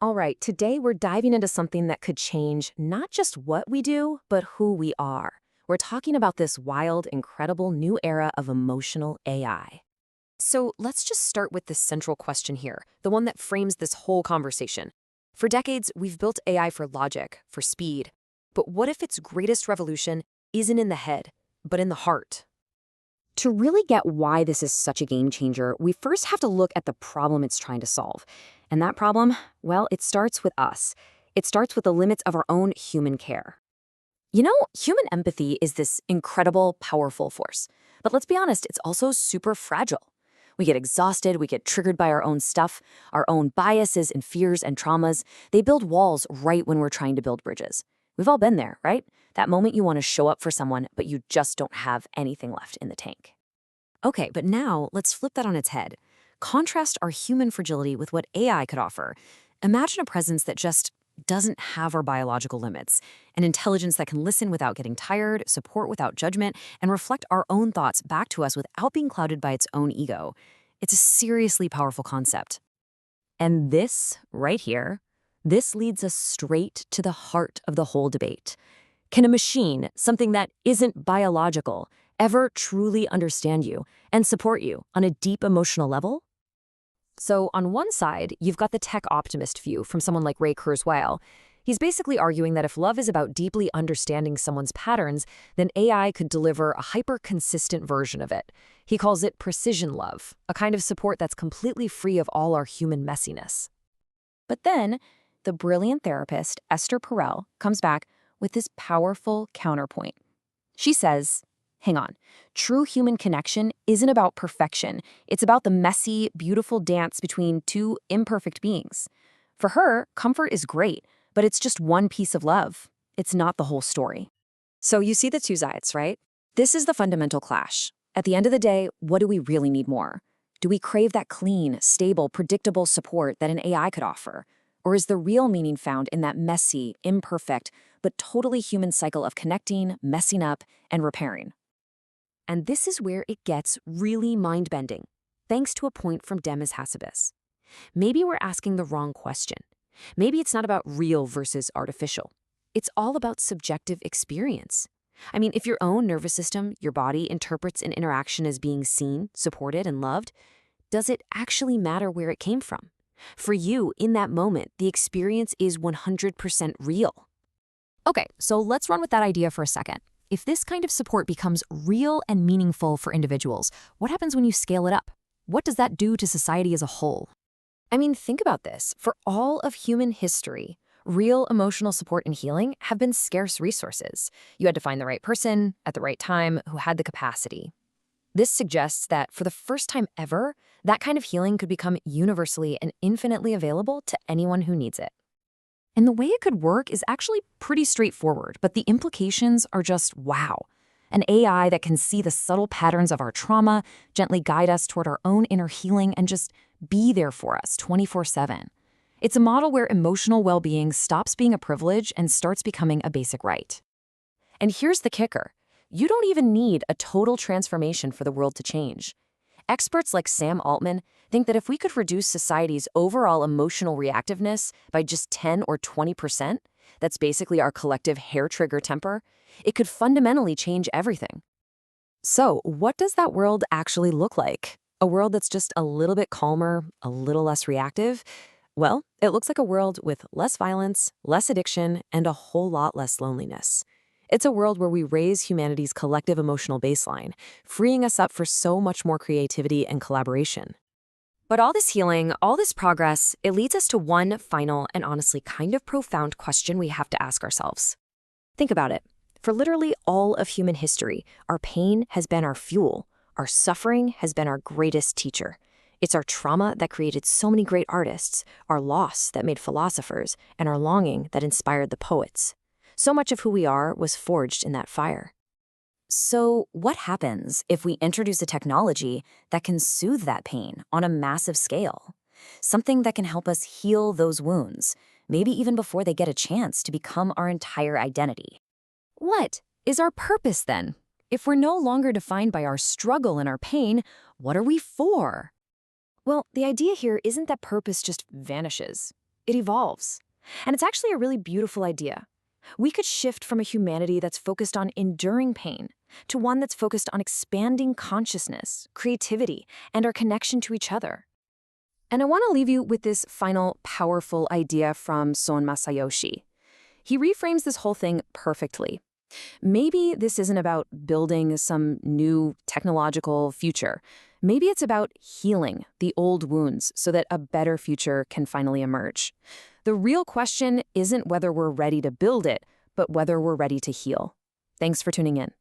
All right, today we're diving into something that could change not just what we do, but who we are. We're talking about this wild, incredible new era of emotional AI. So let's just start with the central question here, the one that frames this whole conversation. For decades, we've built AI for logic, for speed. But what if its greatest revolution isn't in the head, but in the heart? To really get why this is such a game changer, we first have to look at the problem it's trying to solve. And that problem, well, it starts with us. It starts with the limits of our own human care. You know, human empathy is this incredible, powerful force. But let's be honest, it's also super fragile. We get exhausted, we get triggered by our own stuff, our own biases and fears and traumas. They build walls right when we're trying to build bridges. We've all been there, right? That moment you want to show up for someone, but you just don't have anything left in the tank. Okay, but now let's flip that on its head. Contrast our human fragility with what AI could offer. Imagine a presence that just doesn't have our biological limits, an intelligence that can listen without getting tired, support without judgment, and reflect our own thoughts back to us without being clouded by its own ego. It's a seriously powerful concept. And this, right here, this leads us straight to the heart of the whole debate. Can a machine, something that isn't biological, ever truly understand you and support you on a deep emotional level? So on one side, you've got the tech optimist view from someone like Ray Kurzweil. He's basically arguing that if love is about deeply understanding someone's patterns, then AI could deliver a hyper-consistent version of it. He calls it precision love, a kind of support that's completely free of all our human messiness. But then, the brilliant therapist, Esther Perel, comes back with this powerful counterpoint. She says, hang on, true human connection isn't about perfection. It's about the messy, beautiful dance between two imperfect beings. For her, comfort is great, but it's just one piece of love. It's not the whole story. So you see the two sides, right? This is the fundamental clash. At the end of the day, what do we really need more? Do we crave that clean, stable, predictable support that an AI could offer? Or is the real meaning found in that messy, imperfect, but totally human cycle of connecting, messing up, and repairing? And this is where it gets really mind-bending, thanks to a point from Demis Hassabis. Maybe we're asking the wrong question. Maybe it's not about real versus artificial. It's all about subjective experience. I mean, if your own nervous system, your body, interprets an interaction as being seen, supported, and loved, does it actually matter where it came from? For you, in that moment, the experience is 100% real. Okay, so let's run with that idea for a second. If this kind of support becomes real and meaningful for individuals, what happens when you scale it up? What does that do to society as a whole? I mean, think about this. For all of human history, real emotional support and healing have been scarce resources. You had to find the right person at the right time who had the capacity. This suggests that for the first time ever, that kind of healing could become universally and infinitely available to anyone who needs it. And the way it could work is actually pretty straightforward, but the implications are just wow. An AI that can see the subtle patterns of our trauma, gently guide us toward our own inner healing, and just be there for us 24/7. It's a model where emotional well-being stops being a privilege and starts becoming a basic right. And here's the kicker. You don't even need a total transformation for the world to change. Experts like Sam Altman think that if we could reduce society's overall emotional reactiveness by just 10 or 20%, that's basically our collective hair-trigger temper, it could fundamentally change everything. So, what does that world actually look like? A world that's just a little bit calmer, a little less reactive? Well, it looks like a world with less violence, less addiction, and a whole lot less loneliness. It's a world where we raise humanity's collective emotional baseline, freeing us up for so much more creativity and collaboration. But all this healing, all this progress, it leads us to one final and honestly kind of profound question we have to ask ourselves. Think about it. For literally all of human history, our pain has been our fuel. Our suffering has been our greatest teacher. It's our trauma that created so many great artists, our loss that made philosophers, and our longing that inspired the poets. So much of who we are was forged in that fire. So what happens if we introduce a technology that can soothe that pain on a massive scale? Something that can help us heal those wounds, maybe even before they get a chance to become our entire identity. What is our purpose then? If we're no longer defined by our struggle and our pain, what are we for? Well, the idea here isn't that purpose just vanishes. it evolves. And it's actually a really beautiful idea. We could shift from a humanity that's focused on enduring pain to one that's focused on expanding consciousness, creativity, and our connection to each other. And I want to leave you with this final powerful idea from Son Masayoshi. He reframes this whole thing perfectly. Maybe this isn't about building some new technological future. Maybe it's about healing the old wounds so that a better future can finally emerge. The real question isn't whether we're ready to build it, but whether we're ready to heal. Thanks for tuning in.